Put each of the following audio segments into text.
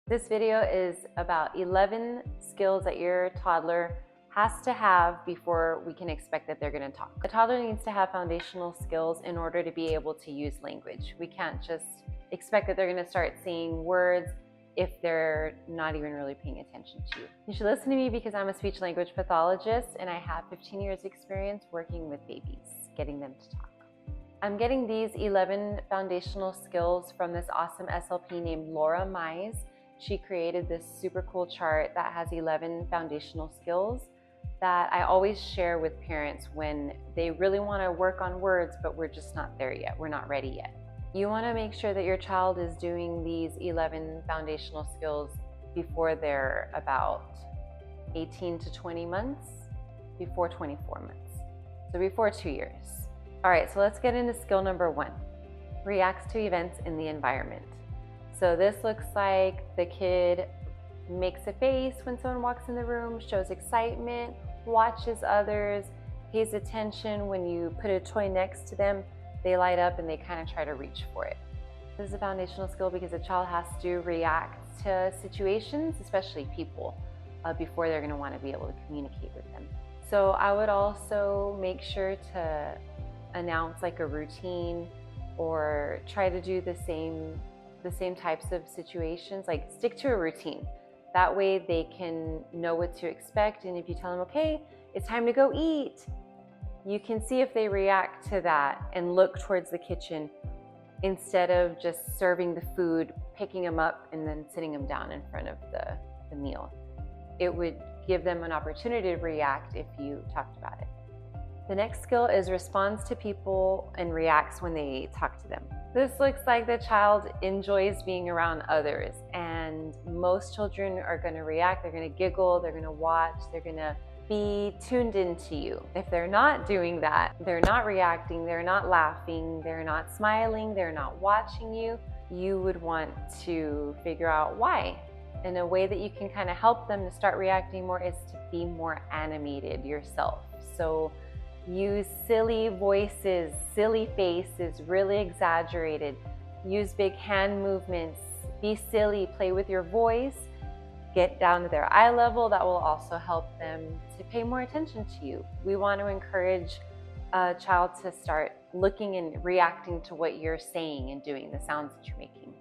This video is about 11 skills that your toddler has to have before we can expect that they're going to talk. A toddler needs to have foundational skills in order to be able to use language. We can't just expect that they're going to start saying words if they're not even really paying attention to you. You should listen to me because I'm a speech language pathologist and I have 15 years experience working with babies, getting them to talk. I'm getting these 11 foundational skills from this awesome SLP named Laura Mize. She created this super cool chart that has 11 foundational skills that I always share with parents when they really want to work on words, but we're just not there yet. We're not ready yet. You want to make sure that your child is doing these 11 foundational skills before they're about 18 to 20 months, before 24 months. So before 2 years. All right, so let's get into skill number 1. Reacts to events in the environment. So this looks like the kid makes a face when someone walks in the room, shows excitement, watches others, pays attention when you put a toy next to them, they light up and they kind of try to reach for it. This is a foundational skill because the child has to react to situations, especially people, before they're going to want to be able to communicate with them. So I would also make sure to announce like a routine or try to do the same types of situations, like stick to a routine. That way they can know what to expect, and if you tell them, okay, it's time to go eat, you can see if they react to that and look towards the kitchen instead of just serving the food, picking them up and then sitting them down in front of the meal. It would give them an opportunity to react if you talked about it. The next skill is responds to people and reacts when they talk to them. This looks like the child enjoys being around others, and most children are going to react. They're going to giggle, they're going to watch, they're going to be tuned into you. If they're not doing that, they're not reacting, they're not laughing, they're not smiling, they're not watching you, you would want to figure out why. And a way that you can kind of help them to start reacting more is to be more animated yourself. So use silly voices, silly faces, really exaggerated. Use big hand movements. Be silly, play with your voice. Get down to their eye level. That will also help them to pay more attention to you. We want to encourage a child to start looking and reacting to what you're saying and doing, the sounds that you're making.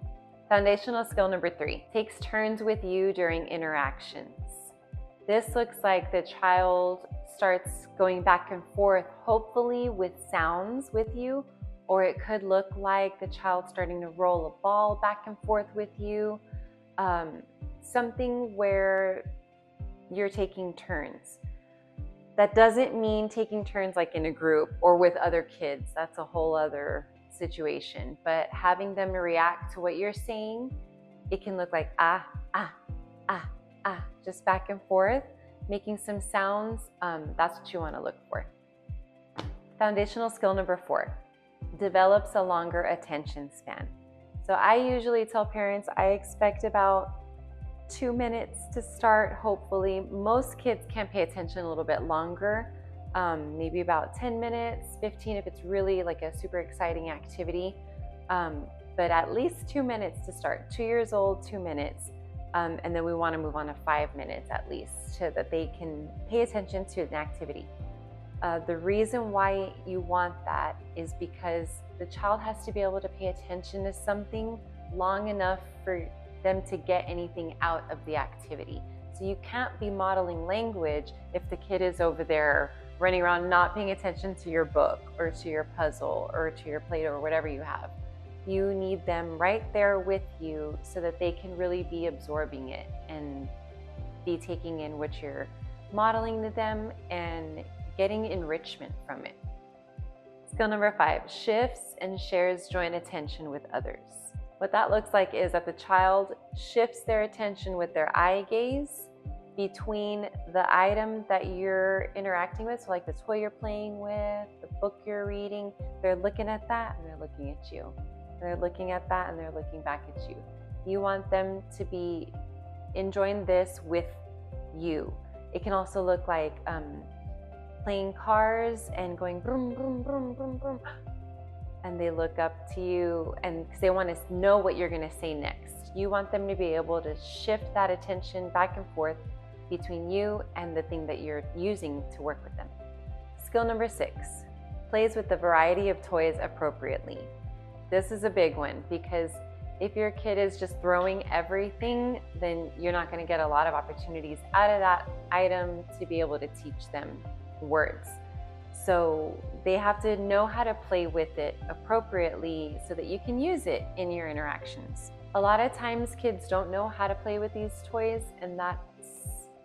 Foundational skill number 3, takes turns with you during interactions. This looks like the child starts going back and forth, hopefully with sounds with you, or it could look like the child starting to roll a ball back and forth with you, something where you're taking turns. That doesn't mean taking turns like in a group or with other kids. That's a whole other situation. But having them react to what you're saying, it can look like just back and forth, making some sounds. That's what you want to look for. Foundational skill number 4, develops a longer attention span. So I usually tell parents I expect about 2 minutes to start, hopefully. Most kids can pay attention a little bit longer, maybe about 10 minutes, 15 if it's really like a super exciting activity, but at least 2 minutes to start. 2 years old, 2 minutes. And then we want to move on to 5 minutes at least so that they can pay attention to an activity. The reason why you want that is because the child has to be able to pay attention to something long enough for them to get anything out of the activity. So you can't be modeling language if the kid is over there running around not paying attention to your book or to your puzzle or to your Play-Doh or whatever you have. You need them right there with you so that they can really be absorbing it and be taking in what you're modeling to them and getting enrichment from it. Skill number 5, shifts and shares joint attention with others. What that looks like is that the child shifts their attention with their eye gaze between the item that you're interacting with, so like the toy you're playing with, the book you're reading. They're looking at that and they're looking at you. They're looking at that and they're looking back at you. You want them to be enjoying this with you. It can also look like playing cars and going boom, boom, boom, boom, boom. and they look up to you, and because they want to know what you're going to say next. You want them to be able to shift that attention back and forth between you and the thing that you're using to work with them. Skill number 6, plays with the variety of toys appropriately. This is a big one, because if your kid is just throwing everything, then you're not going to get a lot of opportunities out of that item to be able to teach them words. So they have to know how to play with it appropriately so that you can use it in your interactions. A lot of times kids don't know how to play with these toys, and that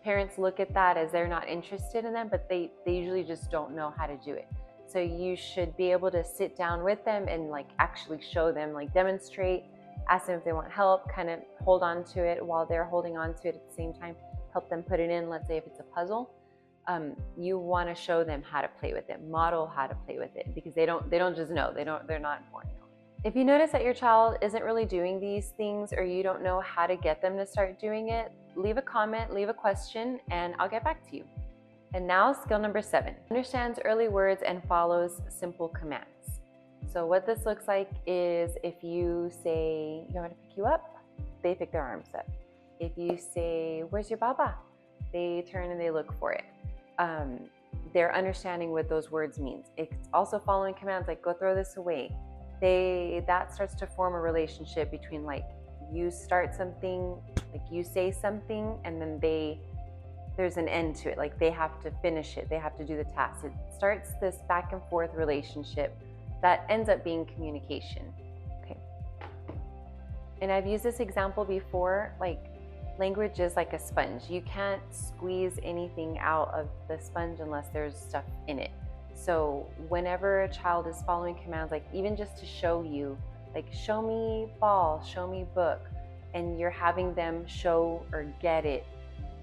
parents look at that as they're not interested in them, but they usually just don't know how to do it. So you should be able to sit down with them and actually show them, demonstrate, ask them if they want help, kind of hold on to it while they're holding on to it at the same time, help them put it in. Let's say if it's a puzzle, you want to show them how to play with it, model how to play with it, because they don't just know, they're not born knowing. If you notice that your child isn't really doing these things, or you don't know how to get them to start doing it, leave a comment, leave a question, and I'll get back to you. And now skill number 7, understands early words and follows simple commands. So what this looks like is if you say, you want me to pick you up? They pick their arms up. If you say, where's your baba? They turn and they look for it. They're understanding what those words mean. It's also following commands like, go throw this away. That starts to form a relationship between you start something, you say something, and then there's an end to it. They have to finish it. They have to do the task. It starts this back and forth relationship that ends up being communication. Okay. And I've used this example before, language is like a sponge. You can't squeeze anything out of the sponge unless there's stuff in it. So whenever a child is following commands, even just to show you, show me ball, show me book, and you're having them show or get it,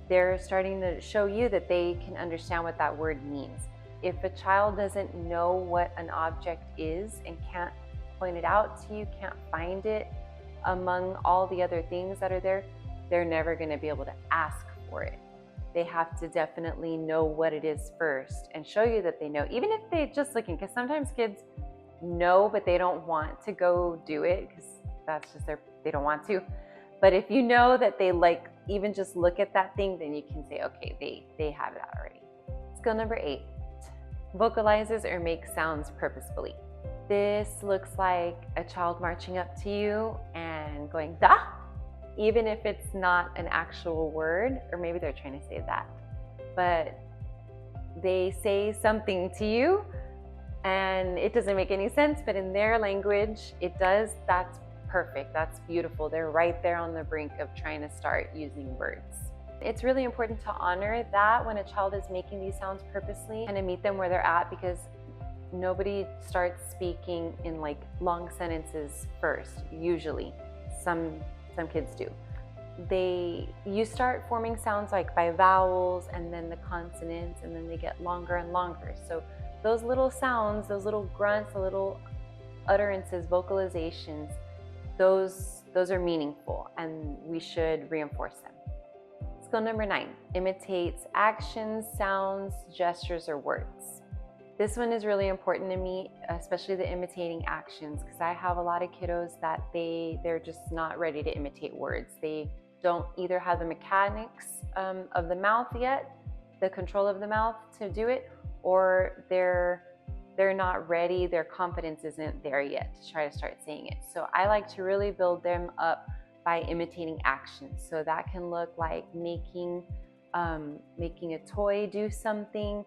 they're starting to show you that they can understand what that word means. If a child doesn't know what an object is and can't point it out to you, can't find it among all the other things that are there, they're never going to be able to ask for it. They have to definitely know what it is first and show you that they know, even if they're just looking, because sometimes kids know, but they don't want to go do it because that's just they don't want to. But if you know that they even just look at that thing, then you can say, okay, they have that already. Skill number 8, vocalizes or makes sounds purposefully. This looks like a child marching up to you and going, da, even if it's not an actual word, or maybe they're trying to say that, but they say something to you and it doesn't make any sense, but in their language it does. That's perfect. That's beautiful. They're right there on the brink of trying to start using words. It's really important to honor that when a child is making these sounds purposely and to meet them where they're at, because nobody starts speaking in long sentences first. Usually, some kids do. You start forming sounds by vowels and then the consonants, and then they get longer and longer. So those little sounds, those little grunts, the little utterances, vocalizations, those are meaningful, and we should reinforce them. Skill number 9, imitates actions, sounds, gestures, or words. This one is really important to me, especially the imitating actions, because I have a lot of kiddos that they're just not ready to imitate words. They don't either have the mechanics of the mouth yet, the control of the mouth to do it, or they're not ready, their confidence isn't there yet to try to start saying it. So I like to really build them up by imitating actions. So that can look like making a toy do something.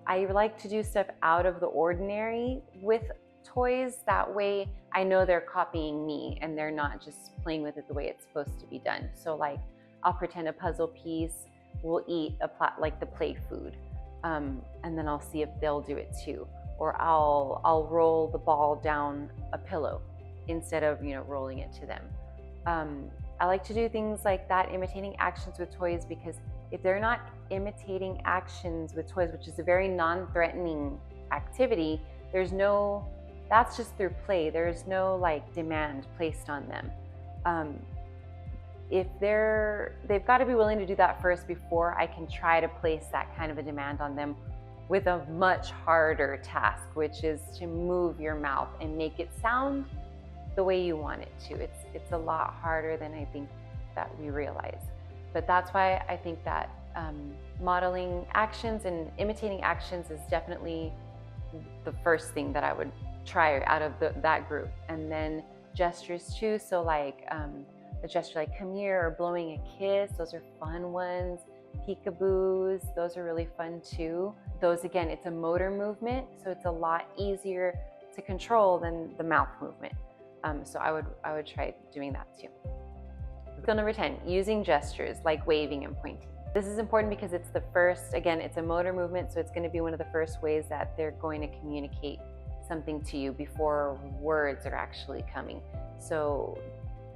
I like to do stuff out of the ordinary with toys. That way I know they're copying me and they're not just playing with it the way it's supposed to be done. So I'll pretend a puzzle piece will eat the play food, and then I'll see if they'll do it too. Or I'll roll the ball down a pillow instead of rolling it to them. I like to do things like that, imitating actions with toys, because if they're not imitating actions with toys, which is a very non-threatening activity, that's just through play. There's no demand placed on them. If they've got to be willing to do that first before I can try to place that kind of a demand on them, with a much harder task, which is to move your mouth and make it sound the way you want it to. It's a lot harder than I think that we realize. But that's why I think that modeling actions and imitating actions is definitely the first thing that I would try out of that group. And then gestures too. So like a gesture like come here or blowing a kiss, those are fun ones. Peekaboos, those are really fun too. Those, again, it's a motor movement, so it's a lot easier to control than the mouth movement. So I would try doing that too. Skill number 10, using gestures like waving and pointing. This is important because it's the first, again, it's a motor movement, so it's going to be one of the first ways that they're going to communicate something to you before words are actually coming. So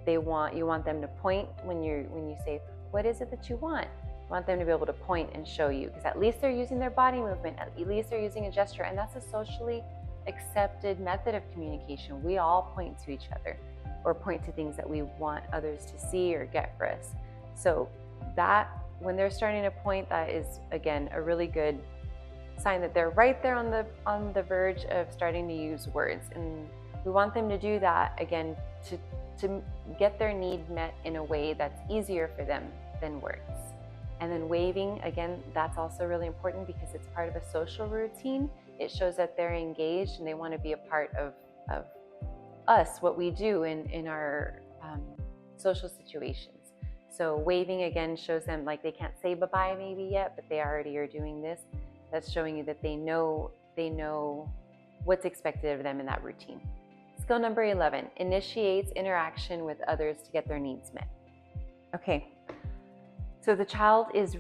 you want them to point when you say, what is it that you want? You want them to be able to point and show you, because at least they're using their body movement, at least they're using a gesture, and that's a socially accepted method of communication. We all point to each other or point to things that we want others to see or get for us. So that, when they're starting to point, that is, again, a really good sign that they're right there on the verge of starting to use words. And we want them to do that, again, to get their need met in a way that's easier for them than words. And then waving, again, that's also really important because it's part of a social routine. It shows that they're engaged and they want to be a part of us, what we do in our social situations. So waving, again, shows them like they can't say bye-bye maybe yet, but they already are doing this. That's showing you that they know what's expected of them in that routine. Skill number 11, initiates interaction with others to get their needs met. Okay, so the child is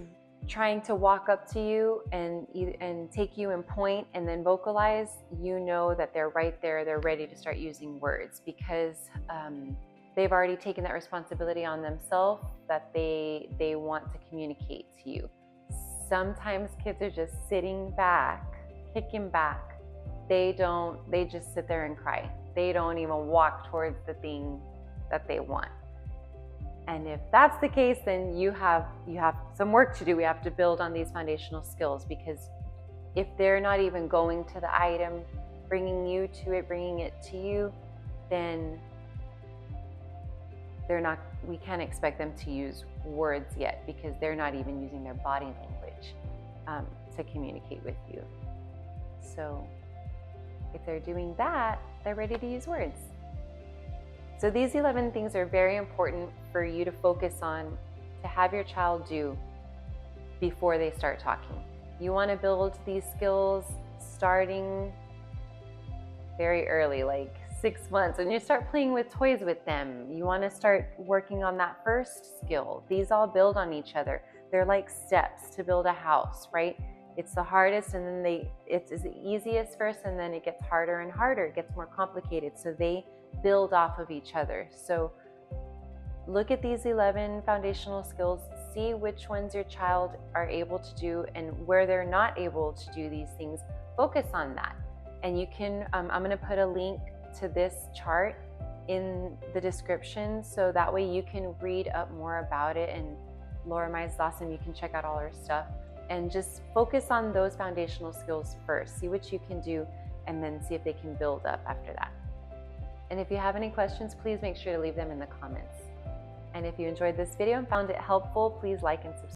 trying to walk up to you and take you and point and then vocalize. You know that they're right there, they're ready to start using words because they've already taken that responsibility on themselves that they want to communicate to you. Sometimes kids are just sitting back, kicking back. They just sit there and cry. They don't even walk towards the thing that they want. And if that's the case, then you have some work to do. We have to build on these foundational skills, because if they're not even going to the item, bringing you to it, bringing it to you, then we can't expect them to use words yet, because they're not even using their body language to communicate with you. So if they're doing that, they're ready to use words. So these 11 things are very important for you to focus on, to have your child do before they start talking. You want to build these skills starting very early, like 6 months. When you start playing with toys with them, you want to start working on that first skill. These all build on each other. They're like steps to build a house, right? It's the hardest, and then it's the easiest first, and then it gets harder and harder. It gets more complicated. So they build off of each other. So look at these 11 foundational skills, see which ones your child are able to do, and where they're not able to do these things, focus on that. And you can, I'm going to put a link to this chart in the description, so that way you can read up more about it. And Laura Mai's awesome. You can check out all her stuff and just focus on those foundational skills first. See what you can do, and then see if they can build up after that. And if you have any questions, please make sure to leave them in the comments. And if you enjoyed this video and found it helpful, please like and subscribe.